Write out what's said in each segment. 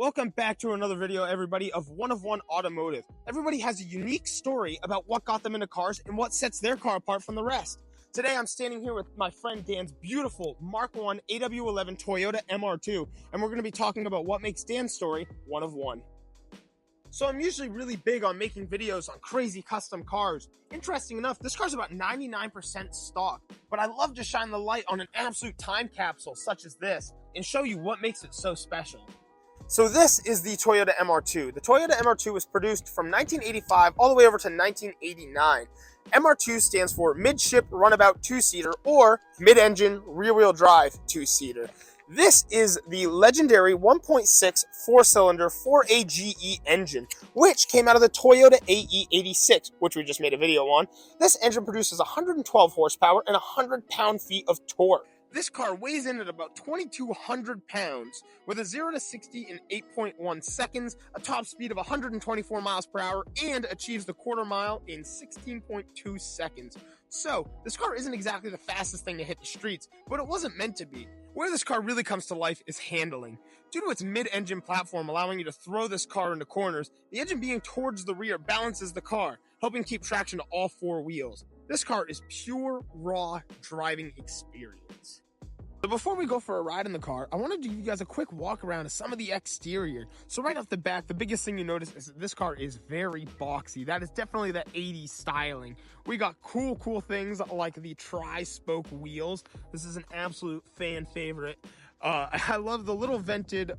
Welcome back to another video, everybody, of One of One Automotive. Everybody has a unique story about what got them into cars and what sets their car apart from the rest. Today, I'm standing here with my friend Dan's beautiful Mark 1 AW11 Toyota MR2, and we're going to be talking about what makes Dan's story one of one. So I'm usually really big on making videos on crazy custom cars. Interesting enough, this car's about 99% stock, but I love to shine the light on an absolute time capsule such as this and show you what makes it so special. So this is the Toyota MR2. The Toyota MR2 was produced from 1985 all the way over to 1989. MR2 stands for Midship Runabout Two-Seater or Mid-Engine Rear-Wheel Drive Two-Seater. This is the legendary 1.6 four-cylinder 4AGE engine, which came out of the Toyota AE86, which we just made a video on. This engine produces 112 horsepower and 100 pound-feet of torque. This car weighs in at about 2,200 pounds with a 0 to 60 in 8.1 seconds, a top speed of 124 miles per hour, and achieves the quarter mile in 16.2 seconds. So, this car isn't exactly the fastest thing to hit the streets, but it wasn't meant to be. Where this car really comes to life is handling. Due to its mid-engine platform allowing you to throw this car into corners, the engine being towards the rear balances the car, helping keep traction to all four wheels. This car is pure, raw driving experience. So before we go for a ride in the car, I want to give you guys a quick walk around of some of the exterior. So right off the back, the biggest thing you notice is that this car is very boxy. That is definitely the 80s styling. We got cool things like the tri-spoke wheels. This is an absolute fan favorite. I love the little vented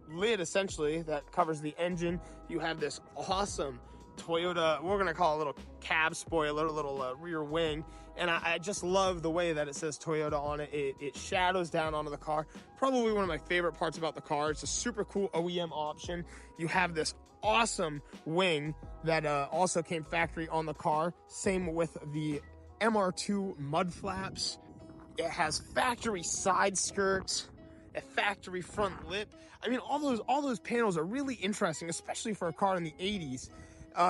lid, essentially, that covers the engine. You have this awesome Toyota, we're gonna call it a little cab spoiler, a little rear wing, and I just love the way that it says Toyota on it. It shadows down onto the car. Probably one of my favorite parts about the car. It's a super cool OEM option. You have this awesome wing that also came factory on the car. Same with the MR2 mud flaps. It has factory side skirts, a factory front lip. I mean, all those panels are really interesting, especially for a car in the 80s.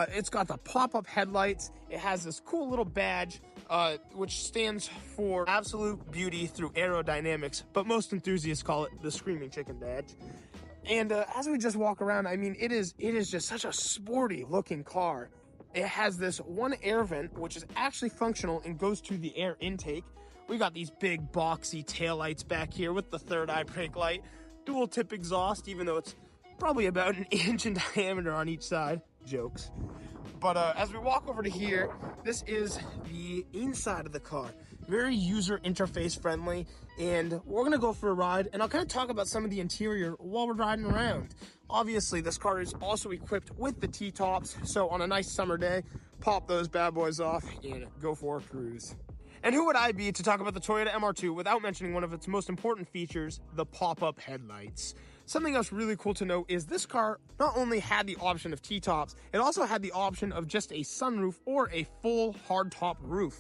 It's got the pop-up headlights. It has this cool little badge, which stands for absolute beauty through aerodynamics, but most enthusiasts call it the Screaming Chicken badge. And as we just walk around, I mean, it is just such a sporty looking car. It has this one air vent, which is actually functional and goes to the air intake. We got these big boxy taillights back here with the third eye brake light, dual tip exhaust, even though it's probably about an inch in diameter on each side. Jokes. But as we walk over to here, this is the inside of the car. Very user interface friendly, and we're gonna go for a ride, and I'll kind of talk about some of the interior while we're riding around. Obviously, this car is also equipped with the T-tops, so on a nice summer day, pop those bad boys off and go for a cruise. And who would I be to talk about the Toyota MR2 without mentioning one of its most important features, the pop-up headlights. Something else really cool to note is this car not only had the option of T-tops, it also had the option of just a sunroof or a full hardtop roof.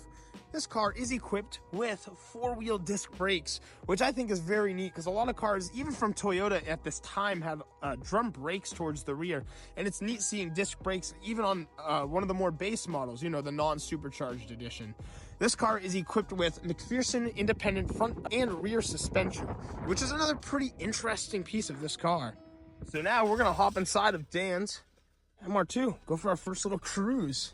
This car is equipped with four-wheel disc brakes, which I think is very neat because a lot of cars, even from Toyota at this time, have drum brakes towards the rear. And it's neat seeing disc brakes even on one of the more base models, you know, the non-supercharged edition. This car is equipped with McPherson independent front and rear suspension, which is another pretty interesting piece of this car. So now we're gonna hop inside of Dan's MR2, go for our first little cruise.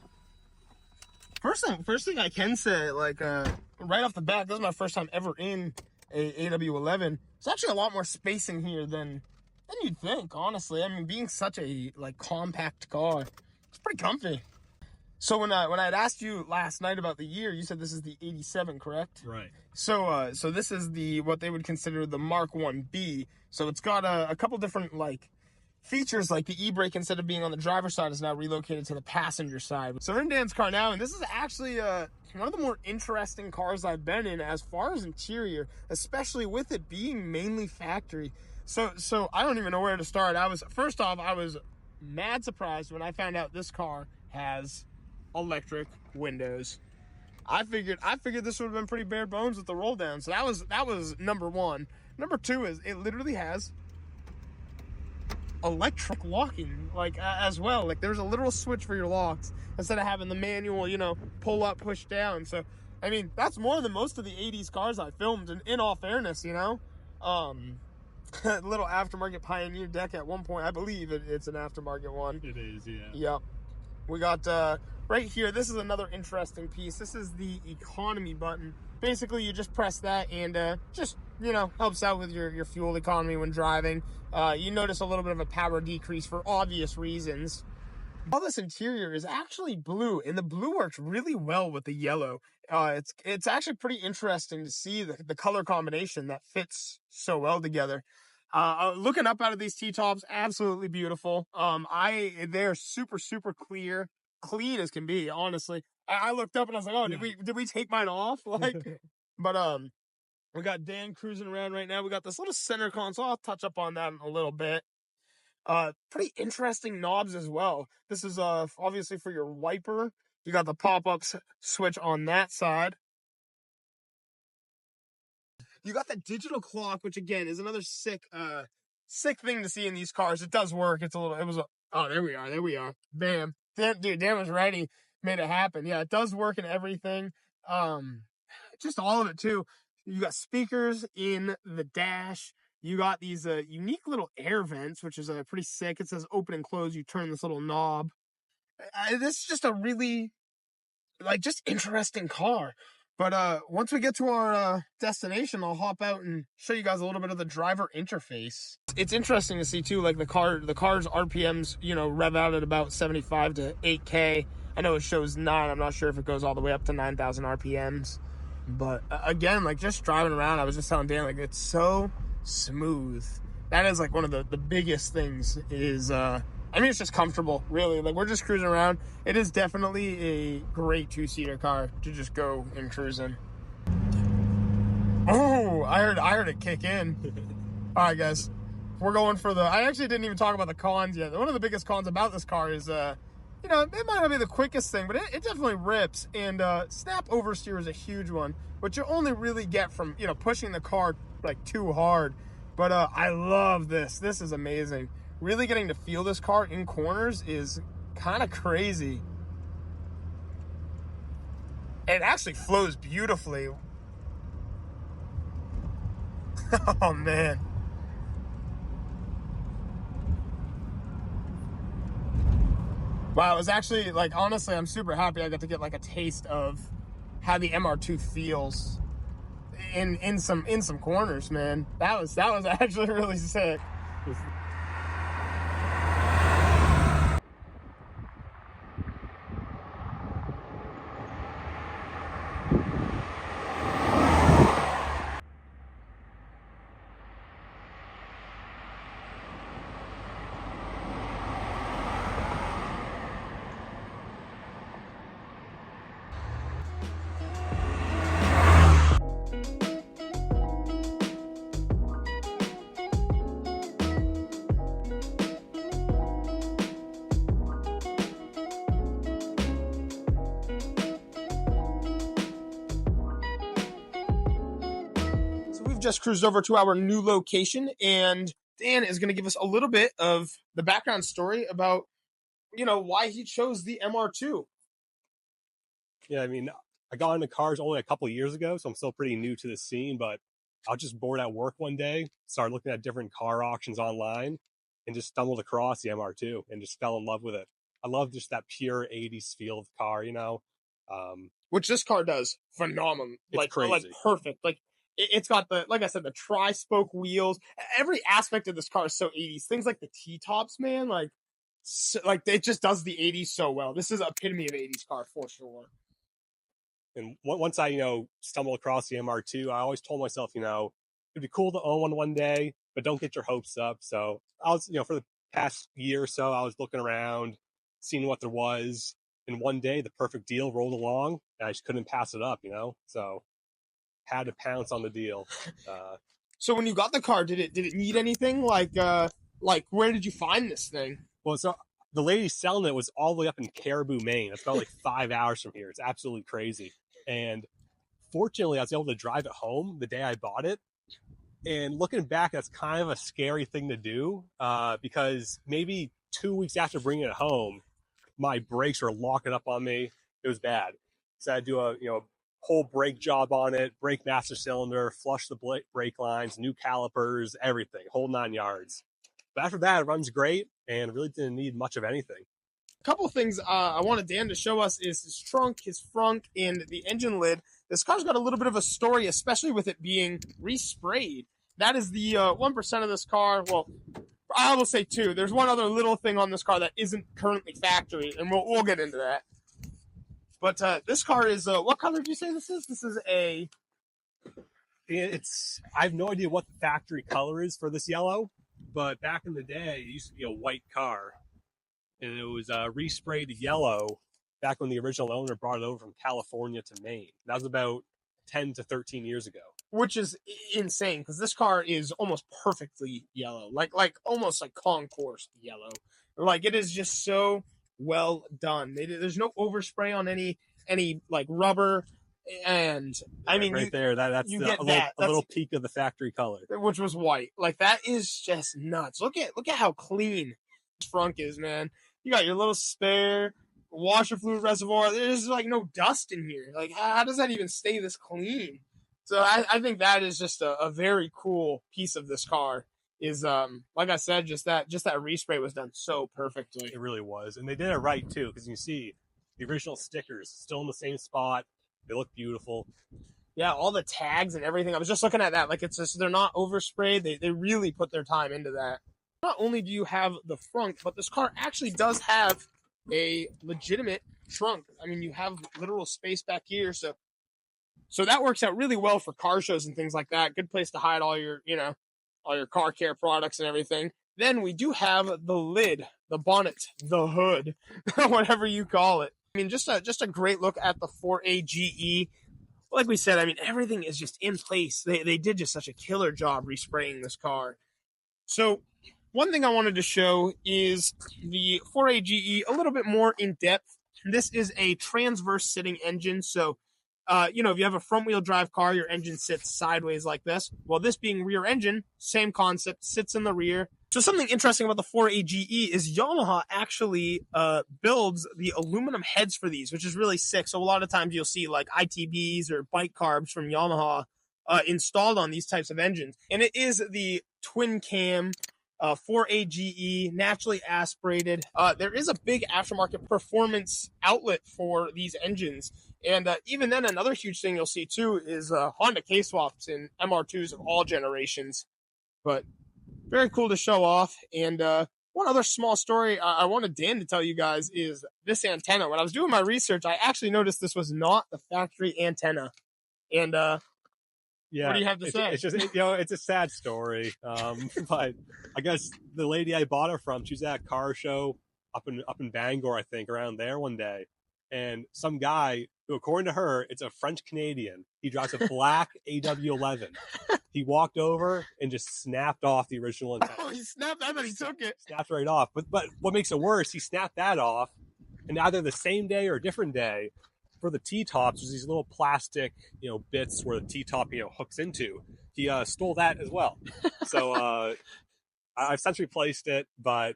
First thing I can say, like right off the bat, this is my first time ever in a AW11. It's actually a lot more space in here than you'd think, honestly. I mean, being such a compact car, it's pretty comfy. So when I had asked you last night about the year, you said this is the 87, correct? Right. So so this is what they would consider the Mark 1B. So it's got a couple different features, like the e-brake, instead of being on the driver's side, is now relocated to the passenger side. So we're in Dan's car now, and this is actually one of the more interesting cars I've been in as far as interior, especially with it being mainly factory. So I don't even know where to start. First off, I was mad surprised when I found out this car has electric windows. I figured this would have been pretty bare bones with the roll down. So that was number one. Number two is it literally has electric locking as well. Like there's a literal switch for your locks instead of having the manual, pull up, push down. So I mean, that's more than most of the 80s cars I filmed, in all fairness, Little aftermarket Pioneer deck at one point. I believe it's an aftermarket one. It is, yeah. Yep. We got right here, this is another interesting piece. This is the economy button. Basically, you just press that and just, helps out with your fuel economy when driving. You notice a little bit of a power decrease for obvious reasons. All this interior is actually blue, and the blue works really well with the yellow. It's actually pretty interesting to see the color combination that fits so well together. Looking up out of these T-tops, absolutely beautiful. They're super, super clear, clean as can be, honestly. I looked up and I was like, oh, did we take mine off? But we got Dan cruising around right now. We got this little center console. I'll touch up on that in a little bit. Pretty interesting knobs as well. This is obviously for your wiper. You got the pop-up switch on that side. You got the digital clock, which again is another sick thing to see in these cars. It does work. Oh, there we are. Bam. Dude, Dan was ready, made it happen. Yeah, it does work in everything. Just all of it too. You got speakers in the dash. You got these unique little air vents, which is pretty sick. It says open and close. You turn this little knob. This is just a really, just interesting car. But once we get to our destination, I'll hop out and show you guys a little bit of the driver interface. It's interesting to see too, like the car's RPMs, rev out at about 75 to 8K. I know it shows 9. I'm not sure if it goes all the way up to 9,000 RPMs. But again, just driving around, I was just telling Dan, it's so smooth. That is one of the biggest things is it's just comfortable, really. We're just cruising around. It is definitely a great 2-seater car to just go and cruising. Oh, I heard it kick in. All right, guys, we're going for I actually didn't even talk about the cons yet. One of the biggest cons about this car is it might not be the quickest thing, but it definitely rips. And snap oversteer is a huge one, which you only really get from pushing the car too hard. But I love this. This is amazing. Really getting to feel this car in corners is kind of crazy. It actually flows beautifully. Oh, man. Wow, it was actually, honestly, I'm super happy I got to get, a taste of how the MR2 feels in some corners, man. That was actually really sick. Just cruised over to our new location, and Dan is going to give us a little bit of the background story about why he chose the MR2. Yeah, I got into cars only a couple of years ago, so I'm still pretty new to the scene, but I was just bored at work one day, started looking at different car auctions online, and just stumbled across the MR2 and just fell in love with it. I love just that pure 80s feel of the car, Which this car does phenomenal. It's crazy. Perfect. It's got like I said, the tri-spoke wheels. Every aspect of this car is so 80s. Things like the T-tops, man, it just does the 80s so well. This is epitome of 80s car for sure. And once I, stumbled across the MR2, I always told myself, it'd be cool to own one day, but don't get your hopes up. So I was, for the past year or so, I was looking around, seeing what there was. And one day, the perfect deal rolled along, and I just couldn't pass it up, So had to pounce on the deal. So when you got the car, did it need anything? Where did you find this thing? Well, so the lady selling it was all the way up in Caribou, Maine. It's about 5 hours from here. It's absolutely crazy. And fortunately, I was able to drive it home the day I bought it. And looking back, that's kind of a scary thing to do because maybe 2 weeks after bringing it home, my brakes were locking up on me. It was bad. So I had to do a whole brake job on it, brake master cylinder, flush the brake lines, new calipers, everything, whole 9 yards. But after that, it runs great and really didn't need much of anything. A couple things I wanted Dan to show us is his trunk, his frunk, and the engine lid. This car's got a little bit of a story, especially with it being resprayed. That is the 1% of this car. Well, I will say 2. There's one other little thing on this car that isn't currently factory, and we'll get into that. But this car is, what color did you say this is? This is a... I have no idea what the factory color is for this yellow, but back in the day, it used to be a white car. And it was resprayed yellow back when the original owner brought it over from California to Maine. That was about 10 to 13 years ago. Which is insane, because this car is almost perfectly yellow. Like almost like concourse yellow. Like, it is just so well done. There's no overspray on any like rubber. And I mean, right there, that's a little peak of the factory color, which was white. Like, that is just nuts. Look at how clean this front is, man. You got your little spare washer fluid reservoir. There's like no dust in here. Like, how does that even stay this clean? So I think that is just a very cool piece of this car. Is like I said, just that respray was done so perfectly. It really was, and they did it right too, because you see the original stickers still in the same spot. They look beautiful. Yeah, all the tags and everything. I was just looking at that. Like, it's just, they're not oversprayed. They really put their time into that. Not only do you have the front, but this car actually does have a legitimate trunk. I mean, you have literal space back here, so that works out really well for car shows and things like that. Good place to hide all your car care products and everything. Then we do have the lid, the bonnet, the hood, whatever you call it. I mean, just a great look at the 4AGE. Like we said, I mean, everything is just in place. They did just such a killer job respraying this car. So one thing I wanted to show is the 4AGE a little bit more in depth. This is a transverse sitting engine. So, if you have a front wheel drive car, your engine sits sideways like this. Well, this being rear engine, same concept, sits in the rear. So something interesting about the 4AGE is Yamaha actually builds the aluminum heads for these, which is really sick. So a lot of times you'll see like ITBs or bike carbs from Yamaha installed on these types of engines. And it is the twin cam 4AGE, naturally aspirated. There is a big aftermarket performance outlet for these engines. And even then, another huge thing you'll see too is Honda K-swaps in MR2s of all generations. But very cool to show off. And one other small story I wanted Dan to tell you guys is this antenna. When I was doing my research, I actually noticed this was not the factory antenna. And yeah, what do you have to say? It's just, it's a sad story. But I guess the lady I bought it from, she was at a car show up in Bangor, I think, around there one day. And some guy who, according to her, it's a French Canadian. He drives a black AW11. He walked over and just snapped off the original antenna. Oh, he snapped. I thought he took it. Snapped right off. But what makes it worse, he snapped that off, and either the same day or a different day, for the T-tops, there's these little plastic, bits where the T-top, hooks into. He stole that as well. So I've since replaced it, but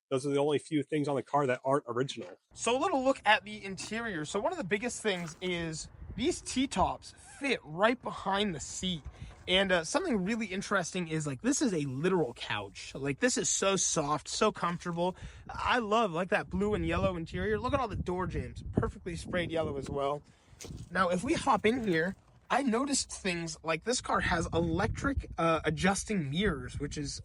those are the only few things on the car that aren't original. So a little look at the interior. So one of the biggest things is these T-tops fit right behind the seat. And something really interesting is, like, this is a literal couch. Like, this is so soft, so comfortable. I love, like, that blue and yellow interior. Look at all the door jambs. Perfectly sprayed yellow as well. Now, if we hop in here, I noticed things like this car has electric adjusting mirrors, which is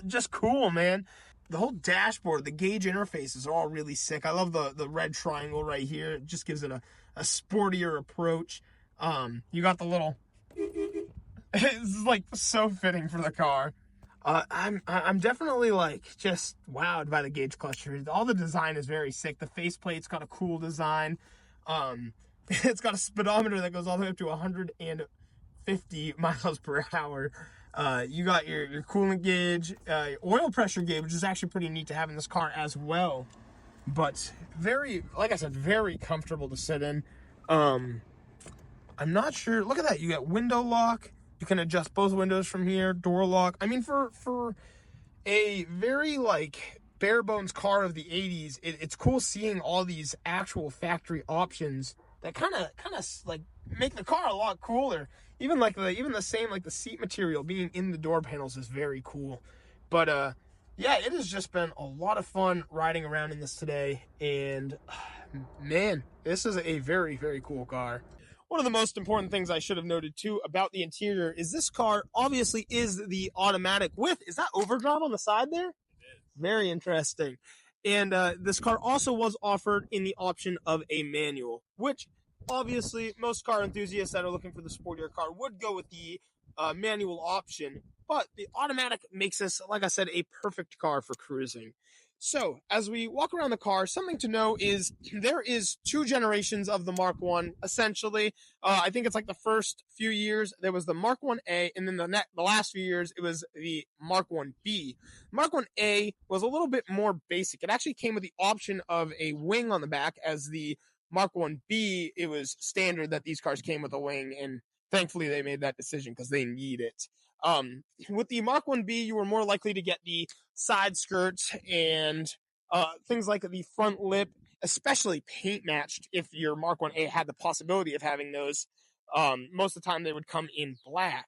just cool, man. The whole dashboard, the gauge interfaces are all really sick. I love the red triangle right here. It just gives it a sportier approach. You got the little... It's like so fitting for the car. I'm definitely like just wowed by the gauge cluster. All the design is very sick. The faceplate's got a cool design. It's got a speedometer that goes all the way up to 150 miles per hour. You got your coolant gauge, oil pressure gauge, which is actually pretty neat to have in this car as well. But very, like I said, very comfortable to sit in. I'm not sure. Look at that. You got window lock. You can adjust both windows from here, door lock. I mean, for a very, like, bare bones car of the 80s, it's cool seeing all these actual factory options that kind of like make the car a lot cooler. Even the same, like the seat material being in the door panels is very cool. But yeah, it has just been a lot of fun riding around in this today, and man, this is a very, very cool car. One of the most important things I should have noted too about the interior is this car obviously is the automatic with, is that overdrive on the side there? Very interesting. And this car also was offered in the option of a manual, which obviously most car enthusiasts that are looking for the sportier car would go with the manual option. But the automatic makes this, like I said, a perfect car for cruising. So as we walk around the car, something to know is there is two generations of the Mark 1, essentially. I think it's like the first few years, there was the Mark 1A, and then the last few years, it was the Mark 1B. Mark 1A was a little bit more basic. It actually came with the option of a wing on the back, as the Mark 1B, it was standard that these cars came with a wing, and thankfully they made that decision because they need it. With the Mark 1B, you were more likely to get the side skirts and things like the front lip, especially paint matched if your Mark 1A had the possibility of having those. Most of the time they would come in black.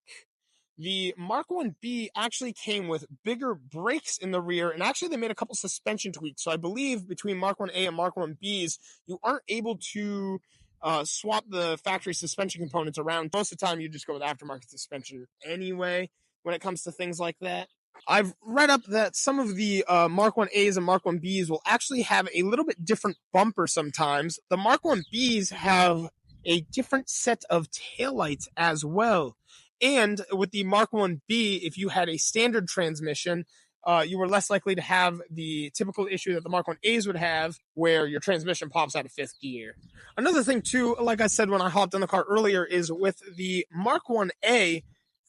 The Mark 1B actually came with bigger brakes in the rear, and actually they made a couple suspension tweaks. So I believe between Mark 1A and Mark 1Bs, you aren't able to swap the factory suspension components around. Most of the time you just go with aftermarket suspension anyway when it comes to things like that. I've read up that some of the Mark 1As and Mark 1Bs will actually have a little bit different bumper sometimes. The Mark 1Bs have a different set of taillights as well. And with the Mark 1B, if you had a standard transmission, you were less likely to have the typical issue that the Mark 1As would have, where your transmission pops out of fifth gear. Another thing, too, like I said when I hopped in the car earlier, is with the Mark 1A,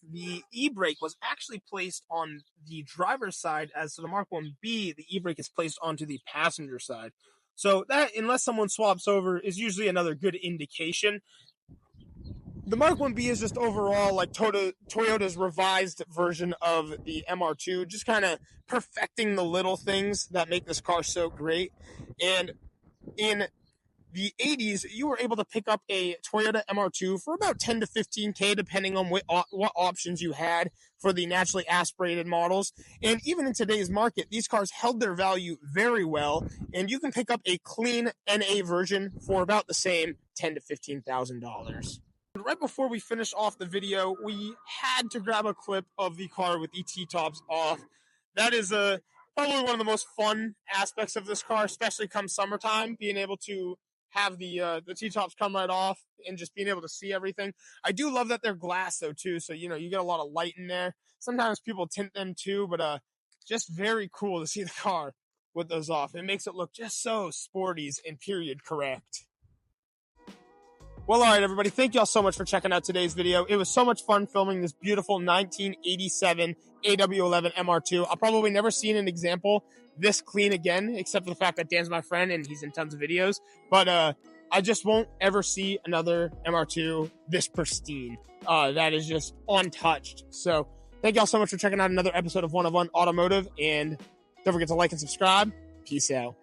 the e-brake was actually placed on the driver's side, as to the Mark 1B, the e-brake is placed onto the passenger side. So that, unless someone swaps over, is usually another good indication. The Mark 1B is just overall like Toyota's revised version of the MR2, just kind of perfecting the little things that make this car so great. And in the 80s, you were able to pick up a Toyota MR2 for about 10 to 15K, depending on what options you had for the naturally aspirated models. And even in today's market, these cars held their value very well, and you can pick up a clean NA version for about the same $10,000 to $15,000. Right before we finish off the video, we had to grab a clip of the car with the T-tops off. That is probably one of the most fun aspects of this car, especially come summertime, being able to have the T-tops come right off and just being able to see everything. I do love that they're glass though too, so you get a lot of light in there. Sometimes people tint them too, but just very cool to see the car with those off. It makes it look just so sporty and period correct. Well, all right, everybody. Thank y'all so much for checking out today's video. It was so much fun filming this beautiful 1987 AW11 MR2. I'll probably never see an example this clean again, except for the fact that Dan's my friend and he's in tons of videos. But I just won't ever see another MR2 this pristine. That is just untouched. So thank y'all so much for checking out another episode of 101 Automotive. And don't forget to like and subscribe. Peace out.